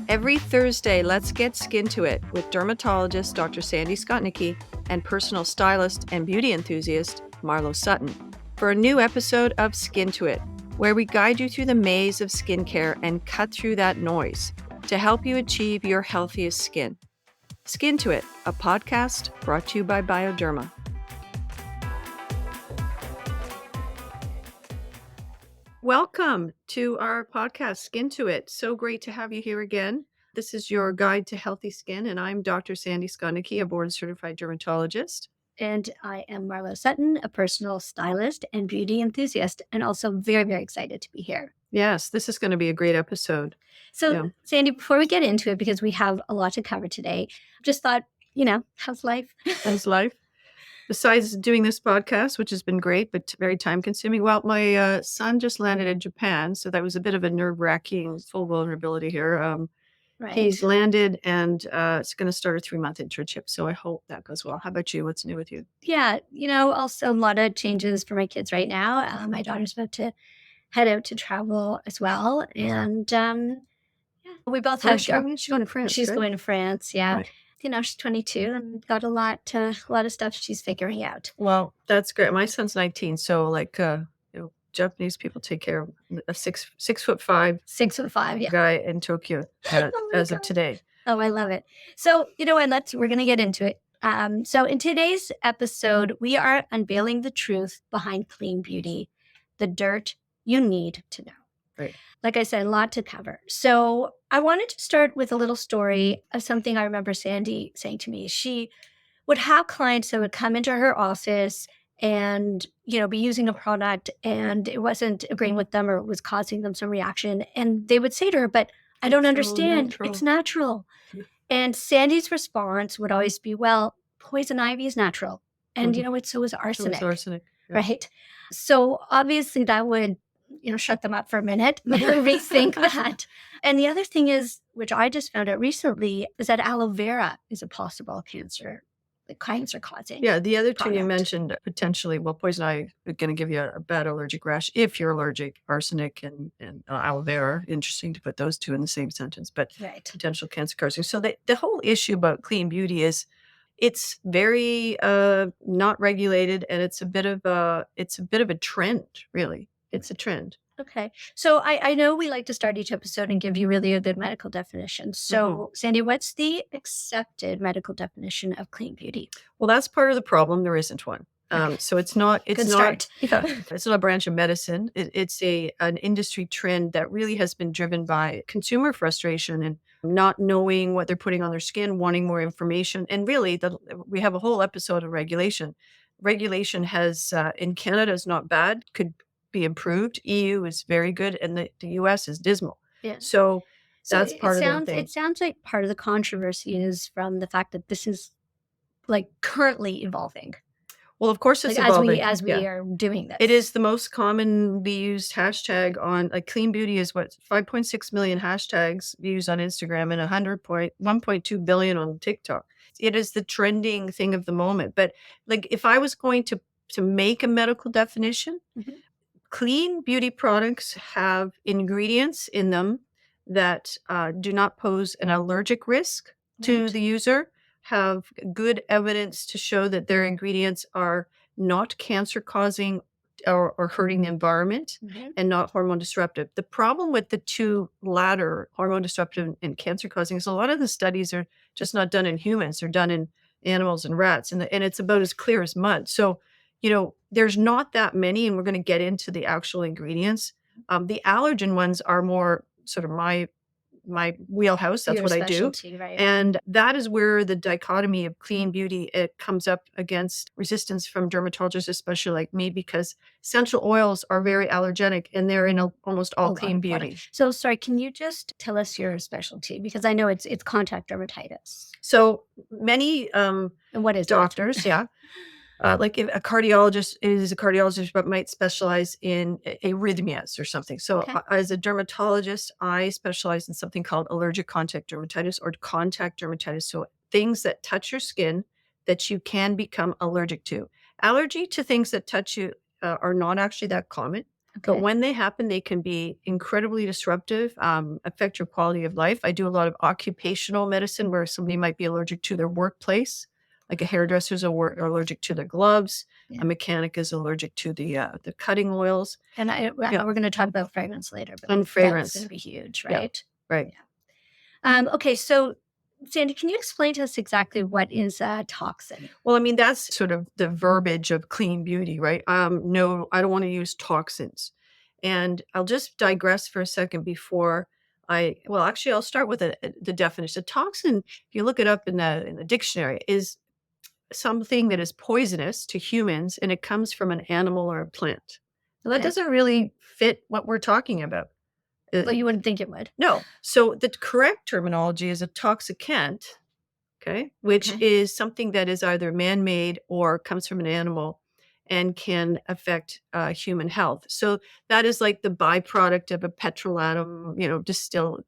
Every Thursday, let's get skin to it with dermatologist Dr. Sandy Skotnicki and personal stylist and beauty enthusiast Marlo Sutton for a new episode of Skin to It, where we guide you through the maze of skincare and cut through that noise to help you achieve your healthiest skin. Skin to It, a podcast brought to you by Bioderma. Welcome to our podcast, Skin to It. So great to have you here again. This is your guide to healthy skin, and I'm Dr. Sandy Skotnicki, a board-certified dermatologist. And I am Marlo Sutton, a personal stylist and beauty enthusiast, and also very, very excited to be here. Yes, this is going to be a great episode. So, Sandy, before we get into it, because we have a lot to cover today, just thought, how's life? How's life? Besides doing this podcast, which has been great, but very time consuming. Well, my son just landed in Japan, so that was a bit of a nerve-wracking full vulnerability here. Right. He's landed and it's going to start a 3-month internship. So I hope that goes well. How about you? What's new with you? Yeah, also a lot of changes for my kids right now. My daughter's about to head out to travel as well. And we both have... She's going to France. She's right? going to France, yeah. Right. She's 22 and got a lot of stuff she's figuring out. Well, that's great. My son's 19, so Japanese people take care of a 6'5" 6'5", yeah, guy in Tokyo as of today. Oh, I love it. So we're gonna get into it. So in today's episode, we are unveiling the truth behind clean beauty, the dirt you need to know. Right. Like I said, a lot to cover. So I wanted to start with a little story of something I remember Sandy saying to me. She would have clients that would come into her office and, be using a product and it wasn't agreeing with them or it was causing them some reaction. And they would say to her, but I don't understand. Natural. It's natural. And Sandy's response would always be, well, poison ivy is natural. And so is arsenic. So is arsenic. Yeah. Right. So obviously that would shut them up for a minute, rethink that. And the other thing is, which I just found out recently, is that aloe vera is a possible cancer causing. Yeah, the other two product. you mentioned potentially, poison ivy is going to give you a bad allergic rash if you're allergic. Arsenic and aloe vera, interesting to put those two in the same sentence, but Right. Potential cancer causing. So the whole issue about clean beauty is it's very not regulated, and it's a bit of a trend, really. It's a trend. Okay. So I know we like to start each episode and give you really a good medical definition. So Sandy, what's the accepted medical definition of clean beauty? Well, that's part of the problem. There isn't one. So it's not a branch of medicine. It's an industry trend that really has been driven by consumer frustration and not knowing what they're putting on their skin, wanting more information. And really, we have a whole episode of regulation. Regulation has, in Canada, is not bad, could be improved. EU is very good, and the US is dismal. Yeah. So that's part of the thing. It sounds like part of the controversy is from the fact that this is currently evolving. Well, of course it's evolving. As we are doing this. It is the most commonly used hashtag on clean beauty is 5.6 million hashtags used on Instagram and 1.2 billion on TikTok. It is the trending thing of the moment. But if I was going to make a medical definition, clean beauty products have ingredients in them that do not pose an allergic risk to the user, have good evidence to show that their ingredients are not cancer-causing or hurting the environment, and not hormone disruptive. The problem with the two latter, hormone disruptive and cancer-causing, is a lot of the studies are just not done in humans. They're done in animals and rats, and it's about as clear as mud. So there's not that many, and we're going to get into the actual ingredients. The allergen ones are more sort of my wheelhouse. That's what I do. Right? And that is where the dichotomy of clean beauty, it comes up against resistance from dermatologists, especially like me, because essential oils are very allergenic and they're in almost all clean beauty. So sorry, can you just tell us your specialty? Because I know it's contact dermatitis. So many and what is doctors, yeah. If a cardiologist is a cardiologist, but might specialize in arrhythmias or something. So as a dermatologist, I specialize in something called allergic contact dermatitis or contact dermatitis. So things that touch your skin that you can become allergic to. Allergy to things that touch you are not actually that common. But Okay. when they happen, they can be incredibly disruptive, affect your quality of life. I do a lot of occupational medicine where somebody might be allergic to their workplace, like a hairdresser's are allergic to their gloves. A Yeah. mechanic is allergic to the cutting oils. And Yeah, we're going to talk about fragrance later, but and that's going to fragrance. be huge, Yeah, right? right. Yeah. Okay. So, Sandy, can you explain to us exactly what is a toxin? Well, I mean, that's sort of the verbiage of clean beauty, right? No, I don't want to use toxins. And I'll just digress for a second before well, actually, I'll start with the definition. A toxin, if you look it up in the dictionary, is something that is poisonous to humans and it comes from an animal or a plant. Well, that Okay. doesn't really fit what we're talking about. Uh, Well, you wouldn't think it would. no. So the correct terminology is a toxicant, okay, which Okay. is something that is either man-made or comes from an animal and can affect human health. So that is like the byproduct of a petrolatum,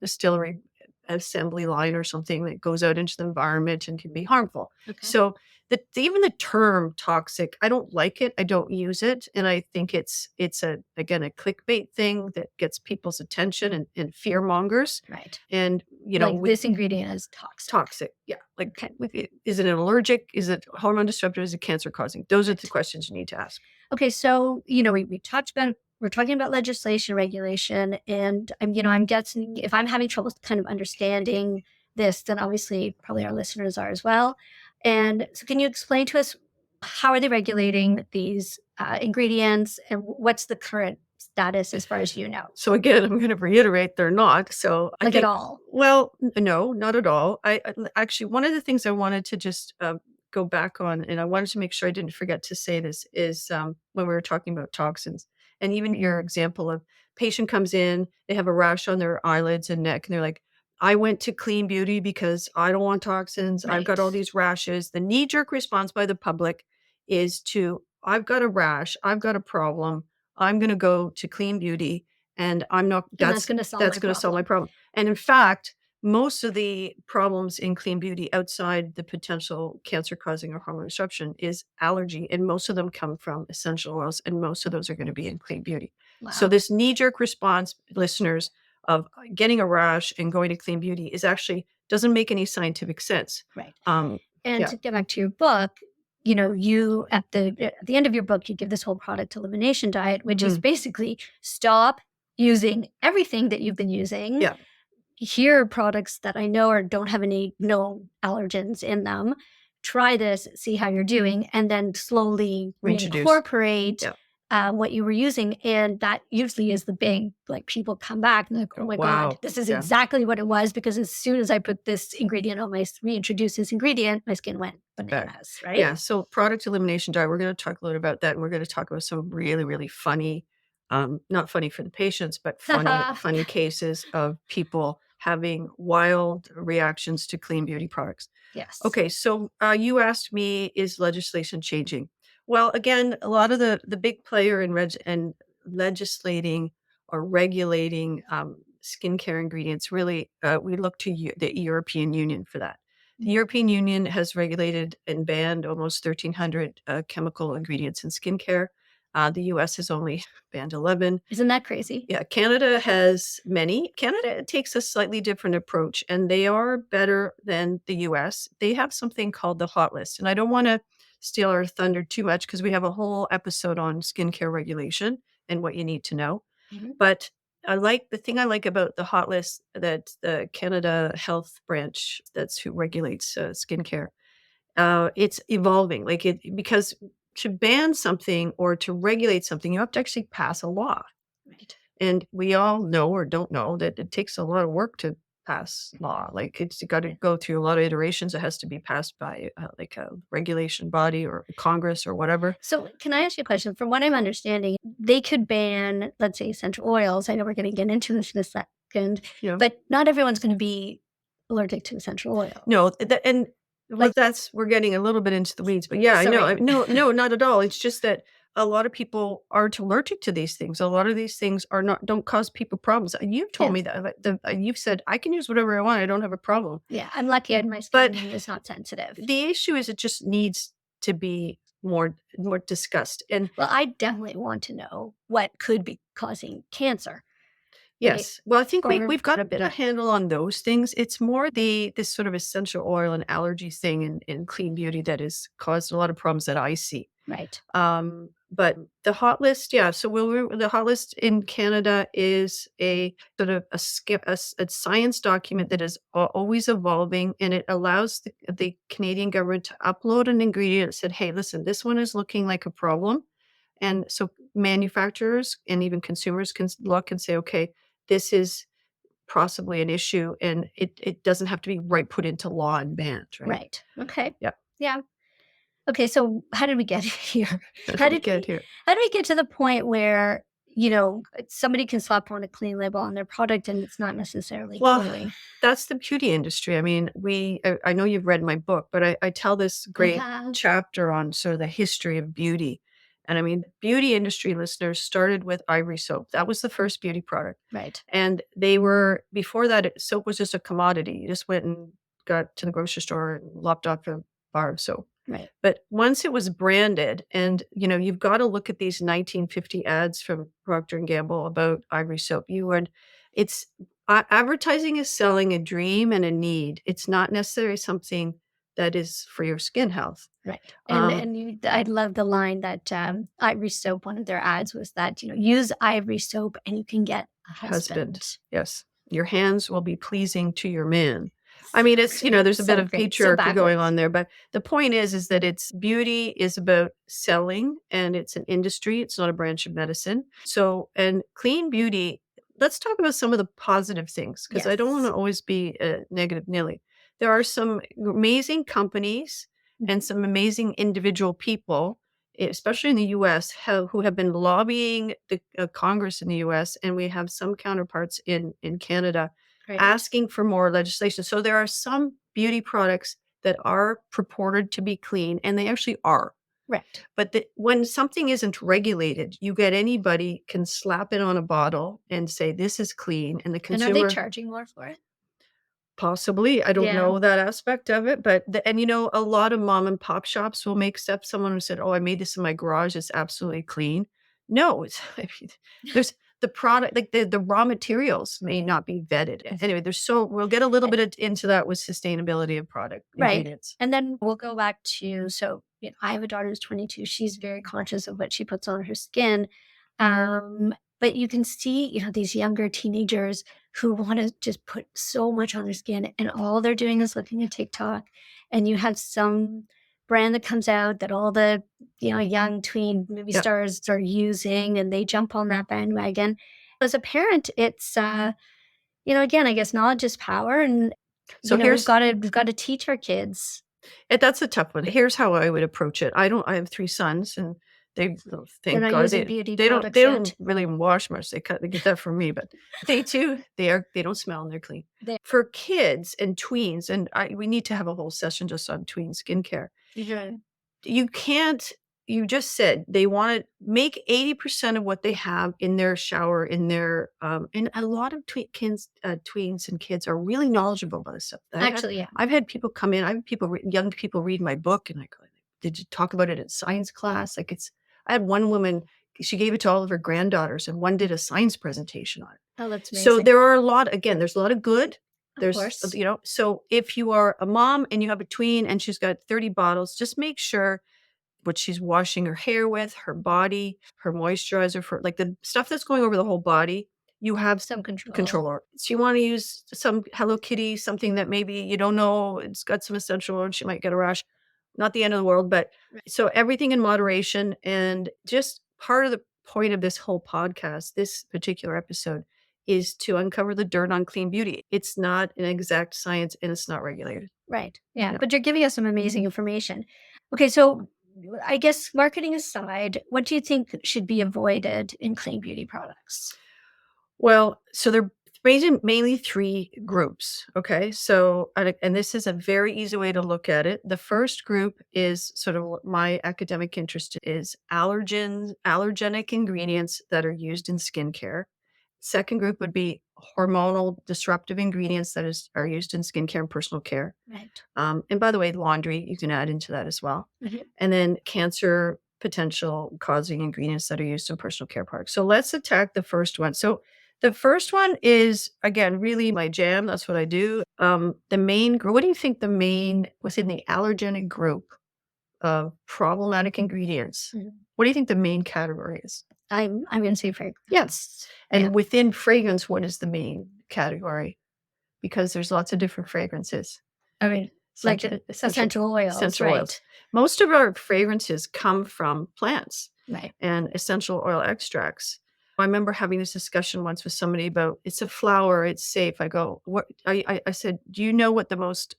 distillery assembly line or something that goes out into the environment and can be harmful. Okay. So even the term toxic, I don't like it. I don't use it, and I think it's a again a clickbait thing that gets people's attention and fear mongers. Right. And Like we this ingredient is toxic. toxic, yeah. Like, Okay. is it an allergic? Is it hormone disruptor? Is it cancer causing? Those are the Right. questions you need to ask. Okay. So, we talked about, we're talking about legislation, regulation, and I'm guessing if I'm having trouble kind of understanding this, then obviously probably our listeners are as well. And so, can you explain to us how are they regulating these ingredients and what's the current status as far as you know? So again, I'm going to reiterate they're not. So I Like at think, all? well, no, not at all. Actually, one of the things I wanted to just go back on, and I wanted to make sure I didn't forget to say this, is when we were talking about toxins, and even your example of patient comes in, they have a rash on their eyelids and neck, and they're like, I went to Clean Beauty because I don't want toxins. I've got Right. all these rashes. The knee jerk response by the public is to, I've got a rash, I've got a problem. I'm gonna go to Clean Beauty and I'm not And that's going to solve that's my gonna solve my problem. problem. And in fact, most of the problems in clean beauty outside the potential cancer causing or hormone disruption is allergy. And most of them come from essential oils, and most of those are going to be in clean beauty. So Wow. this knee-jerk response, listeners, of getting a rash and going to clean beauty is actually doesn't make any scientific sense. Right. Um, And yeah. to get back to your book, you at the end of your book, you give this whole product elimination diet, which is Mhm. basically stop using everything that you've been using. Yeah. Here are products that I know or don't have any known allergens in them. Try this, see how you're doing, and then slowly Reintroduce. reincorporate Yeah. what you were using. And that usually is the big, like, people come back and they're like, oh Oh, my God, wow. this is Yeah. exactly what it was. Because as soon as I put this ingredient on reintroduced this ingredient, my skin went Back. bananas, right? Yeah, so product elimination diet, we're gonna talk a little about that, and we're gonna talk about some really, really funny, not funny for the patients, but funny cases of people having wild reactions to clean beauty products. Yes. Okay, so, you asked me, "Is legislation changing?" Well, again, a lot of the big player in legislating or regulating, skincare ingredients really, we look to the European Union for that. The European Union has regulated and banned almost 1,300 chemical ingredients in skincare. The US has only banned 11. Isn't that crazy? Yeah, Canada has many. Canada takes a slightly different approach, and they are better than the US. They have something called the hot list. And I don't want to steal our thunder too much because we have a whole episode on skincare regulation and what you need to know. Mhm. But the thing I like about the hot list that the Canada Health Branch, that's who regulates skincare, it's evolving. Because to ban something or to regulate something, you have to actually pass a law. Right. And we all know or don't know that it takes a lot of work to pass law. Like it's got to go through a lot of iterations. It has to be passed by like a regulation body or Congress or whatever. So, can I ask you a question? From what I'm understanding, they could ban, let's say, essential oils. I know we're going to get into this in a second, You know, but not everyone's going to be allergic to essential oils. no, and well, Like, we're getting a little bit into the weeds, but yeah, I know. sorry. No, not at all. It's just that a lot of people aren't allergic to these things. A lot of these things don't cause people problems. You've told Yeah. me that. You've said I can use whatever I want. I don't have a problem. Yeah. I'm lucky my But skin is not sensitive. the issue is it just needs to be more discussed. And Well, I definitely want to know what could be causing cancer, right? yes. Well, I think Or we've got a bit of handle on those things. It's more this sort of essential oil and allergy thing in clean beauty that has caused a lot of problems that I see. right, But the hot list, yeah. So the hot list in Canada is a sort of a science document that is always evolving, and it allows the Canadian government to upload an ingredient that said, "Hey, listen, this one is looking like a problem," and so manufacturers and even consumers can look and say, "Okay, this is possibly an issue," and it doesn't have to be right put into law and banned, right? right. Okay. Yeah. Yeah. Okay, so how did we get here? How did How we did get we here? how did we get to the point where, somebody can slap on a clean label on their product and it's not necessarily Well, going? that's the beauty industry. I mean, I know you've read my book, but I tell this I great have. chapter on sort of the history of beauty. And I mean, beauty industry listeners started with Ivory soap. That was the first beauty product. Right, And they were, before that, soap was just a commodity. You just went and got to the grocery store and lopped off a bar of soap. right, But once it was branded, and you've got to look at these 1950 ads from Procter and Gamble about Ivory soap. It's advertising is selling a dream and a need. It's not necessarily something that is for your skin health. right. And Um, and I love the line that Ivory Soap, one of their ads was that, use Ivory Soap and you can get a Husband, husband. yes. Your hands will be pleasing to your man. I mean, it's, there's a bit So of great. So patriarchy going backwards. on there, but the point is that it's beauty is about selling and it's an industry. It's not a branch of medicine. So, and clean beauty, let's talk about some of the positive things because I don't want Yes. to always be a negative Nilly. There are some amazing companies and Mhm. some amazing individual people, especially in the US, who have been lobbying the Congress in the US, and we have some counterparts in Canada Great. asking for more legislation. So there are some beauty products that are purported to be clean, and they actually are. Right. But when something isn't regulated, you get anybody can slap it on a bottle and say this is clean, and the And are they consumer charging more for it? possibly, I don't Yeah. know that aspect of it, but a lot of mom and pop shops will make stuff. Someone who said, "Oh, I made this in my garage, it's absolutely clean." No, it's I mean, there's the product, like, the raw materials may not be vetted. Yes. Anyway, we'll get a little bit into that with sustainability of product Right. ingredients. And then we'll go back to, so, I have a daughter who's 22. She's very conscious of what she puts on her skin. But you can see, these younger teenagers who want to just put so much on their skin and all they're doing is looking at TikTok. And you have some brand that comes out that all the, young tween movie Yep. stars are using and they jump on that bandwagon. As a parent, it's again, I guess knowledge is power, and So we've here's got to teach our kids. that's a tough one. Here's how I would approach it. I have 3 sons, and they oh, They're thank not God using beauty they products don't yet. really even wash much. They get that from me, but they too, they don't smell and they're clean. They For kids and tweens, and we need to have a whole session just on tween skincare. yeah, You can't you just said they wanna make 80% of what they have in their shower, and a lot of tweens and kids are really knowledgeable about this stuff. actually, yeah. I've had people come in, I have young people read my book, and I go, "Did you talk about it in science class?" Like, I had one woman, she gave it to all of her granddaughters, and one did a science presentation on it. Oh, that's So amazing. there are there's a lot of good. Of course. So if you are a mom and you have a tween and she's got 30 bottles, just make sure what she's washing her hair with, her body, her moisturizer for like the stuff that's going over the whole body, you have Some control. control over. So you wanna use some Hello Kitty, something that maybe you don't know, it's got some essential oils, she might get a rash. Not the end of the world, but Right. so everything in moderation, and just part of the point of this whole podcast, this particular episode, is to uncover the dirt on clean beauty. It's not an exact science and it's not regulated. Right. Yeah. Yeah. But you're giving us some amazing information. Okay. So I guess marketing aside, what do you think should be avoided in clean beauty products? Well, so they're raising mainly 3 groups, okay? So, and this is a very easy way to look at it. The first group is sort of what my academic interest is allergenic ingredients that are used in skincare. Second group would be hormonal disruptive ingredients that are used in skincare and personal care. Right. And by the way, laundry, you can add into that as well. Mhm. And then cancer potential causing ingredients that are used in personal care products. So let's attack the first one. So the first one is, again, really my jam. That's what I do. The main group, what do you think the main within the allergenic group of problematic ingredients? Mhm. What do you think the main category is? I'm gonna say fragrance. Yes. Yeah. And within fragrance, what is the main category? Because there's lots of different fragrances. I mean, like essential oils, essential right? oils. Most of our fragrances come from plants Right. and essential oil extracts. I remember having this discussion once with somebody about it's a flower, it's safe. I go, what? I said, do you know what the most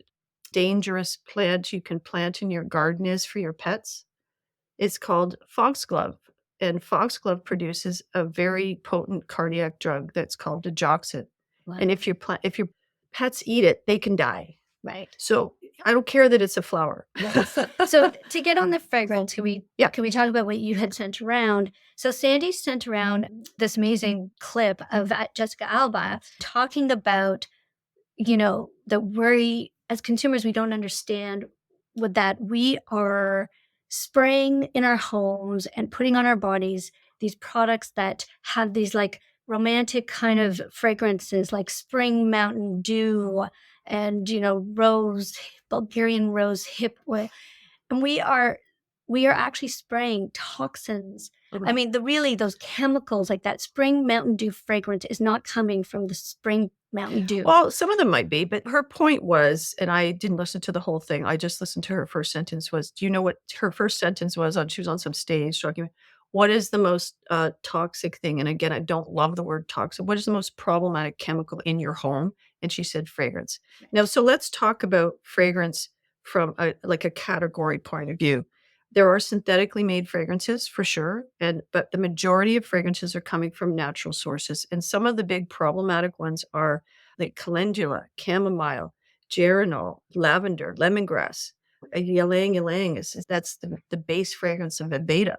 dangerous plant you can plant in your garden is for your pets? It's called foxglove. And foxglove produces a very potent cardiac drug that's called digoxin. Wow. And if your pets eat it, they can die. Right. So I don't care that it's a flower. So to get on the fragrance, Yeah. can we talk about what you had sent around? So Sandy sent around this amazing clip of Jessica Alba talking about, the worry as consumers we don't understand with that we are spraying in our homes and putting on our bodies these products that have these like romantic kind of fragrances like spring mountain dew and rose, Bulgarian rose, hip oil, and we are actually spraying toxins. I mean, those chemicals like that spring mountain dew fragrance is not coming from the spring mountain dew. Well, some of them might be, but her point was, and I didn't listen to the whole thing. I just listened to her first sentence was, do you know what her first sentence was on? She was on some stage talking, what is the most toxic thing? And again, I don't love the word toxic. What is the most problematic chemical in your home? And she said fragrance. Now, so let's talk about fragrance from like a category point of view. There are synthetically made fragrances for sure, but the majority of fragrances are coming from natural sources. And some of the big problematic ones are like calendula, chamomile, geranol, lavender, lemongrass. Ylang ylang that's the base fragrance of Aveda.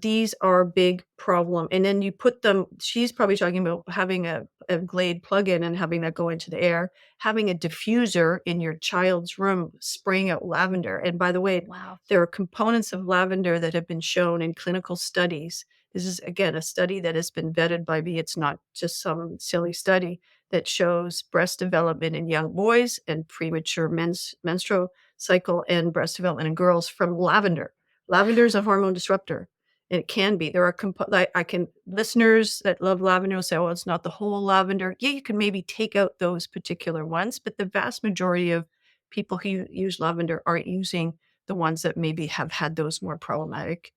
These are big problem. And then you put them, she's probably talking about having a Glade plug-in and having that go into the air, having a diffuser in your child's room, spraying out lavender. And by the way, Wow. there are components of lavender that have been shown in clinical studies. This is, again, a study that has been vetted by me. It's not just some silly study that shows breast development in young boys and premature menstrual cycle and breast development in girls from lavender. Lavender is a hormone disruptor. And it can be. There are listeners that love lavender will say, "Oh, it's not the whole lavender." Yeah, you can maybe take out those particular ones, but the vast majority of people who use lavender aren't using the ones that maybe have had those more problematic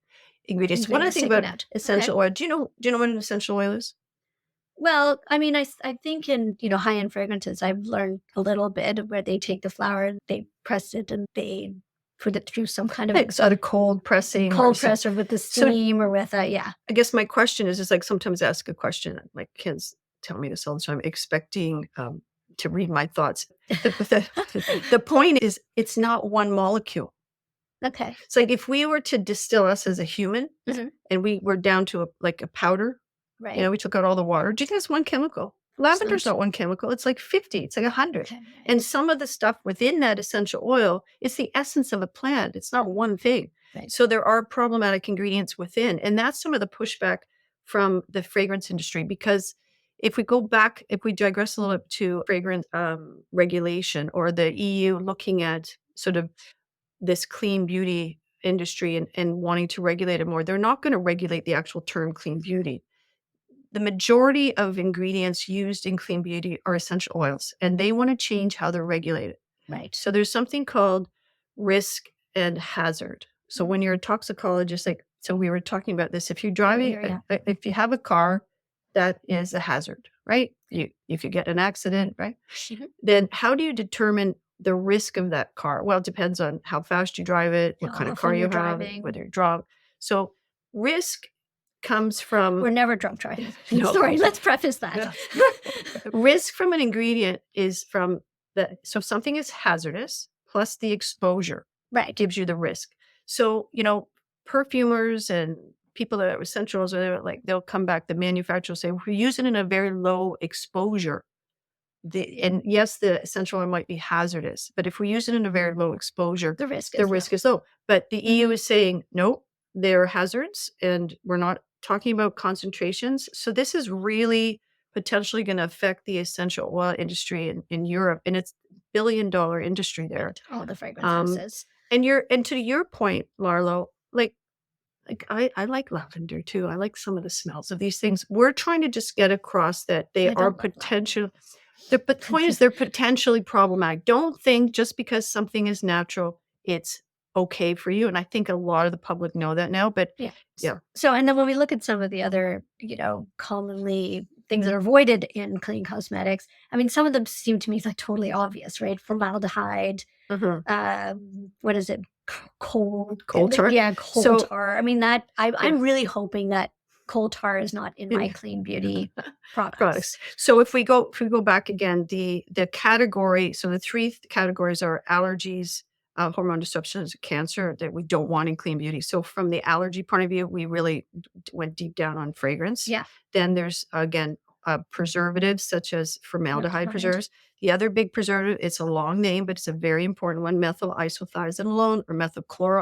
ingredients. One other thing about essential oil. Do you know what an essential oil is? Well, I mean, I think in high-end fragrances, I've learned a little bit where they take the flower, they press it, and they put it through some kind of It's out of cold pressing, cold press or with the steam or with yeah. I guess my question is like sometimes I ask a question. My kids tell me this all the time, expecting to read my thoughts. The point is, it's not one molecule. Okay. It's like if we were to distill us as a human, and we were down to a powder, right? We took out all the water. Do you think that's one chemical? Lavender's not one chemical. It's like 50. It's like 100. Okay. And some of the stuff within that essential oil is the essence of a plant. It's not one thing. Right. So there are problematic ingredients within. And that's some of the pushback from the fragrance industry. Because if we digress a little bit to fragrance regulation or the EU looking at sort of this clean beauty industry and wanting to regulate it more, they're not going to regulate the actual term clean beauty. The majority of ingredients used in clean beauty are essential oils, and they want to change how they're regulated. Right. So there's something called risk and hazard. So when you're a toxicologist, so we were talking about this, if you're driving, if you have a car, that is a hazard, right? If you get an accident, right? Then how do you determine the risk of that car? Well, it depends on how fast you drive it, what kind of car you have, whether you're drunk. So risk comes from... We're never drunk driving. No. Sorry, let's preface that. Risk from an ingredient is so if something is hazardous plus the exposure Right. gives you the risk. So, perfumers and people that are essentials, or they'll come back, the manufacturer will say, "If we use it in a very low exposure, and yes, the essential oil might be hazardous, but if we use it in a very low exposure, The risk the is low. risk is low." But the EU Mhm. is saying, "No, they're hazards, and we're not talking about concentrations." So this is really potentially gonna affect the essential oil industry in Europe, and it's billion-dollar industry there. Right. All the fragrance Um, houses. and to your point, Larlo, I like lavender too. I like some of the smells of these things. We're trying to just get across that they I are don't like lavender. potential the point is they're potentially problematic. Don't think just because something is natural, it's okay for you, and I think a lot of the public know that now, but Yeah. yeah. So, and then when we look at some of the other, commonly things that are avoided in clean cosmetics, I mean, some of them seem to me like totally obvious, right? Formaldehyde, Mhm. what is it? Coal, Coal tar. yeah, coal So tar. I mean, that yeah. I'm really hoping that coal tar is not in my clean beauty Products. products. So if we go back again, the category, so the three categories are allergies, hormone disruptions, cancer that we don't want in clean beauty. So from the allergy point of view, we really went deep down on fragrance. Yeah, Then there's again preservatives such as formaldehyde formaldehyde. preservatives. The other big preservative, it's a long name, but it's a very important one: methyl isothiazidalone or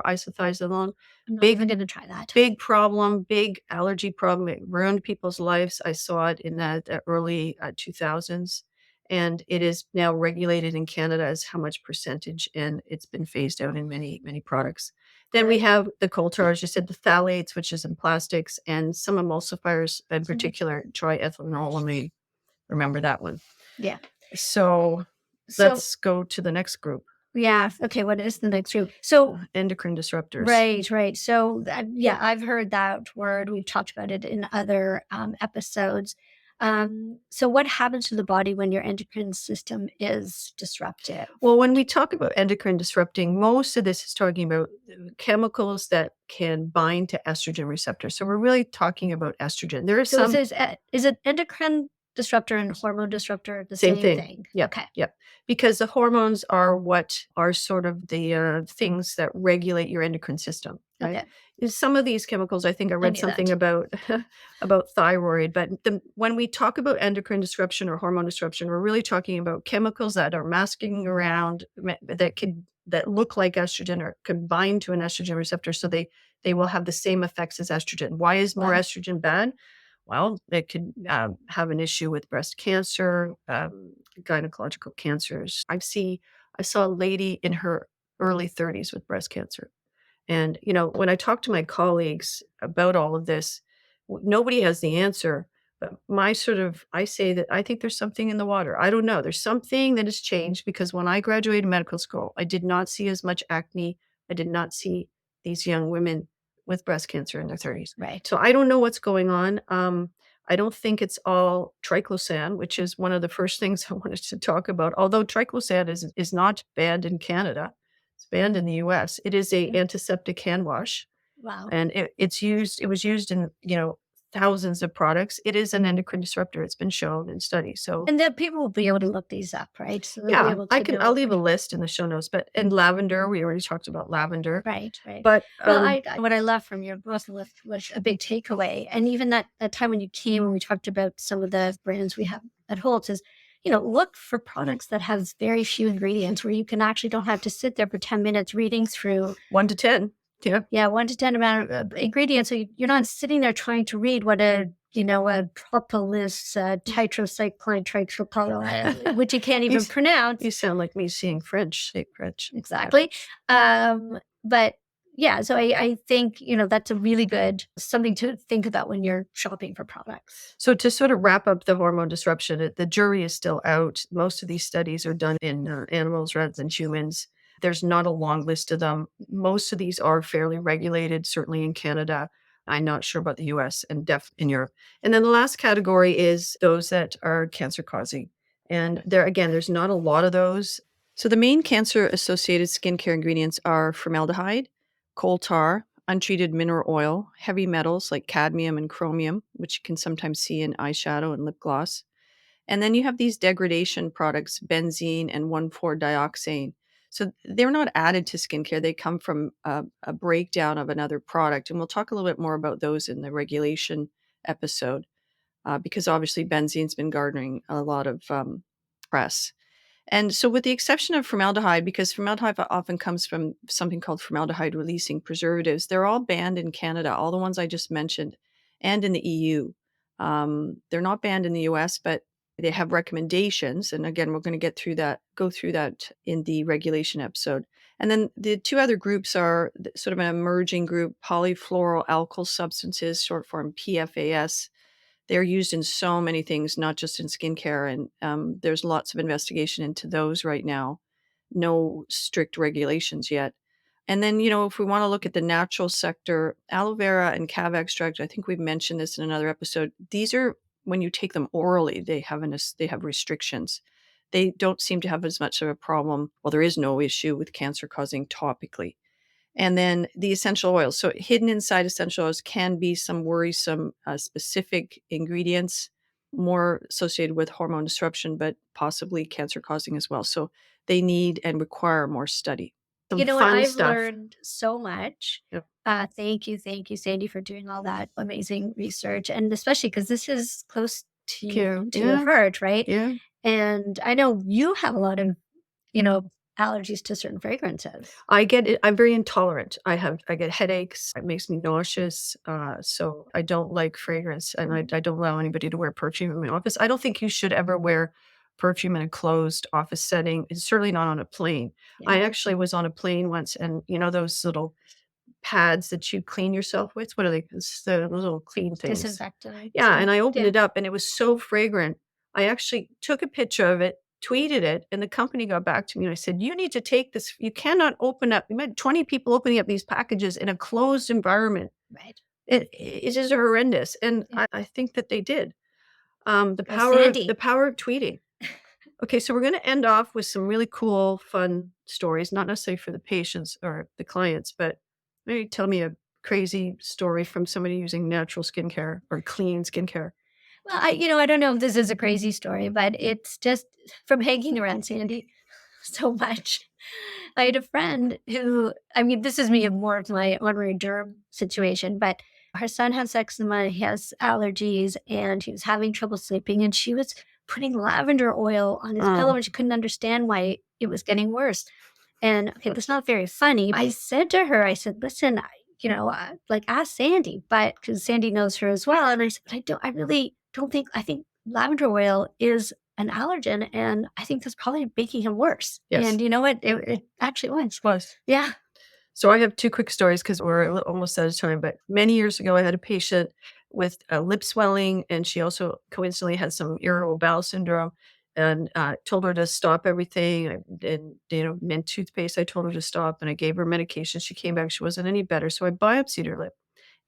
methylchloroisothiazidalone. I'm not even Big going to try that. Big problem, big allergy problem. It ruined people's lives. I saw it in the early 2000s, and it is now regulated in Canada as how much percentage, and it's been phased out in many, many products. Then we Right. have the coal tar, as you said, the phthalates, which is in plastics, and some emulsifiers, in Mhm. particular, triethylenolamine. Remember that one. Yeah. So So, let's go to the next group, yeah. Okay. What is the next group? So, endocrine disruptors. right, right. So, yeah, I've heard that word. We've talked about it in other episodes. So, what happens to the body when your endocrine system is disrupted? Well, when we talk about endocrine disrupting, most of this is talking about chemicals that can bind to estrogen receptors. So we're really talking about estrogen. There is So, some is it endocrine disruptor and hormone disruptor the same same thing. thing? Yep, Okay, yep. Because the hormones are what are sort of the things that regulate your endocrine system, right? okay, Some of these chemicals, I think I I read knew something that. about about thyroid, but when we talk about endocrine disruption or hormone disruption, we're really talking about chemicals that are masking around that look like estrogen or can bind to an estrogen receptor, so they will have the same effects as estrogen. Why is more Wow. estrogen bad? Well, it could have an issue with breast cancer, gynecological cancers. I saw a lady in her early 30s with breast cancer. And, when I talk to my colleagues about all of this, nobody has the answer. But I say that I think there's something in the water. I don't know. There's something that has changed because when I graduated medical school, I did not see as much acne. I did not see these young women with breast cancer in their 30s. Right. So I don't know what's going on. I don't think it's all triclosan, which is one of the first things I wanted to talk about. Although triclosan is not banned in Canada, it's banned in the US. It is a antiseptic hand wash, Wow. and it was used in, thousands of products. It is an endocrine disruptor. It's been shown in studies. So, And then people will be able to look these up, right? So they'll be yeah, able to I'll know. leave a list in the show notes, but and lavender, we already talked about lavender. Right, right. But, Well, what I love from your book was a big takeaway, and even that time when you came and we talked about some of the brands we have at Holtz is, look for products that has very few ingredients where you can actually don't have to sit there for 10 minutes reading through, 1 to 10. Yeah. yeah, 1 to 10 amount of ingredients. So you're not sitting there trying to read what a propolis tetracycline tricycline, which you can't You even s you pronounce. sound like me seeing French, speak French. Yeah. Exactly. But yeah, so I think, that's a really good something to think about when you're shopping for products. So to sort of wrap up the hormone disruption, the jury is still out. Most of these studies are done in animals rather than humans. There's not a long list of them. Most of these are fairly regulated, certainly in Canada. I'm not sure about the US and def in Europe. And then the last category is those that are cancer causing. And there again, there's not a lot of those. So the main cancer associated skincare ingredients are formaldehyde, coal tar, untreated mineral oil, heavy metals like cadmium and chromium, which you can sometimes see in eyeshadow and lip gloss. And then you have these degradation products, benzene and 1,4-dioxane. So they're not added to skincare. They come from a breakdown of another product. And we'll talk a little bit more about those in the regulation episode, because obviously benzene's been garnering a lot of press. And so, with the exception of formaldehyde, because formaldehyde often comes from something called formaldehyde releasing preservatives, they're all banned in Canada, all the ones I just mentioned, and in the EU. They're not banned in the US, but they have recommendations. And again, we're going to go through that in the regulation episode. And then the two other groups are sort of an emerging group, polyfluoral alkyl substances, short form PFAS. They're used in so many things, not just in skincare, and there's lots of investigation into those right now. No strict regulations yet. And then, if we want to look at the natural sector, aloe vera and cave extract, I think we've mentioned this in another episode. These are when you take them orally, they have restrictions. They don't seem to have as much of a problem. Well, there is no issue with cancer causing topically. And then the essential oils. So hidden inside essential oils can be some worrisome specific ingredients, more associated with hormone disruption, but possibly cancer causing as well. So they need and require more study. Some You know what? fun I've stuff. learned so much. Yep. Thank you, Sandy, for doing all that amazing research, and especially because this is close Care. to your Yeah. heart, right? Yeah. And I know you have a lot of, you know, allergies to certain fragrances. I get it. I'm very intolerant. I get headaches. It makes me nauseous. So I don't like fragrance, and I don't allow anybody to wear perfume in my office. I don't think you should ever wear perfume in a closed office setting. It's certainly not on a plane. Yeah. I actually was on a plane once, and those little pads that you clean yourself with. What are they? It's the little clean things. Disinfectant Yeah, stuff. and I opened Yeah. it up and it was so fragrant. I actually took a picture of it, tweeted it, and the company got back to me and I said, "You need to take this. You cannot open up. You had 20 people opening up these packages in a closed environment. Right. It is horrendous." And Yeah. I think that they did. Well, Sandy. The power of tweeting. Okay, so we're going to end off with some really cool, fun stories, not necessarily for the patients or the clients, but maybe tell me a crazy story from somebody using natural skincare or clean skincare. Well, I don't know if this is a crazy story, but it's just from hanging around Sandy so much. I had a friend who, I mean, this is me of more of my honorary derm situation, but her son has eczema, he has allergies, and he was having trouble sleeping. And she was putting lavender oil on his pillow, Oh, and she couldn't understand why it was getting worse. And okay, that's not very funny. I said to her, I said, listen, like ask Sandy, but because Sandy knows her as well. And I said, but I really don't think, I think lavender oil is an allergen, and I think that's probably making him worse. yes, And you know what? It actually was. was. Yeah. So I have two quick stories because we're almost out of time. But many years ago, I had a patient with lip swelling, and she also coincidentally had some irritable bowel syndrome. And told her to stop everything. And mint toothpaste, I told her to stop, and I gave her medication. She came back; she wasn't any better. So I biopsied her lip,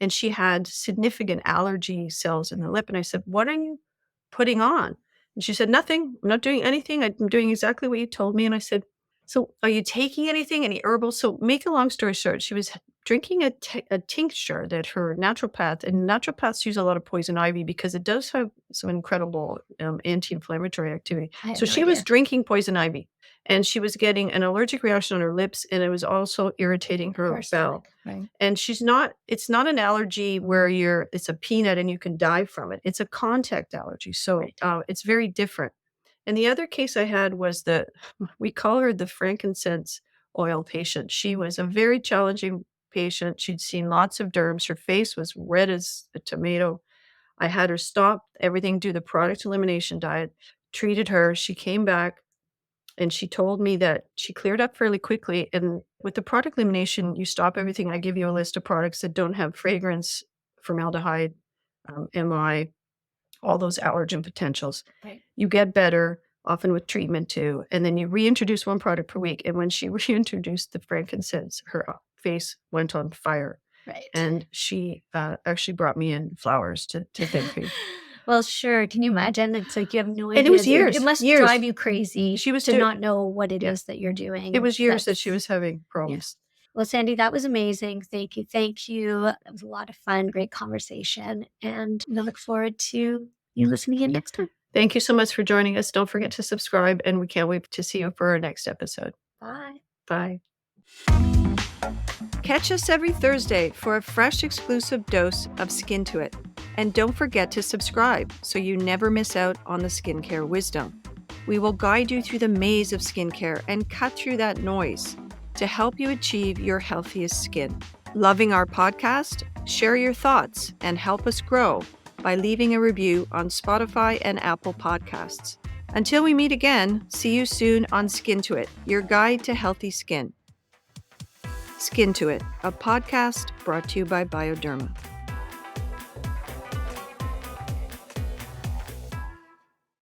and she had significant allergy cells in the lip. And I said, "What are you putting on?" And she said, "Nothing. I'm not doing anything. I'm doing exactly what you told me." And I said, "So are you taking anything, any herbal?" So make a long story short, she was drinking a tincture that her naturopath, and naturopaths use a lot of poison ivy because it does have some incredible anti-inflammatory activity. I had So no she was idea. drinking poison ivy, and she was getting an allergic reaction on her lips, and it was also irritating her Her bowel. stomach. Right. And it's not an allergy where it's a peanut and you can die from it. It's a contact allergy. So Right. it's very different. And the other case I had was we call her the frankincense oil patient. She was a very challenging patient. She'd seen lots of derms. Her face was red as a tomato. I had her stop everything, do the product elimination diet, treated her. She came back and she told me that she cleared up fairly quickly. And with the product elimination, you stop everything. I give you a list of products that don't have fragrance, formaldehyde, MI, all those allergen potentials. Right. You get better, often with treatment too. And then you reintroduce one product per week. And when she reintroduced the frankincense, her face went on fire. Right. And she actually brought me in flowers to thank me. Well, sure. Can you imagine? It's like you have no And it idea. was It years, must years. drive you crazy She was to doing, not know what it yeah, is that you're it doing. was years that she That's was having yeah. problems. Well, Sandy, that was amazing. Thank you. Thank you. That was a lot of fun, great conversation. And we look forward to you listening in next time. Thank you so much for joining us. Don't forget to subscribe, and we can't wait to see you for our next episode. Bye. Bye. Catch us every Thursday for a fresh exclusive dose of Skin to It. And don't forget to subscribe so you never miss out on the skincare wisdom. We will guide you through the maze of skincare and cut through that noise to help you achieve your healthiest skin. Loving our podcast? Share your thoughts and help us grow by leaving a review on Spotify and Apple Podcasts. Until we meet again, see you soon on Skin to It, your guide to healthy skin. Skin to It, a podcast brought to you by Bioderma.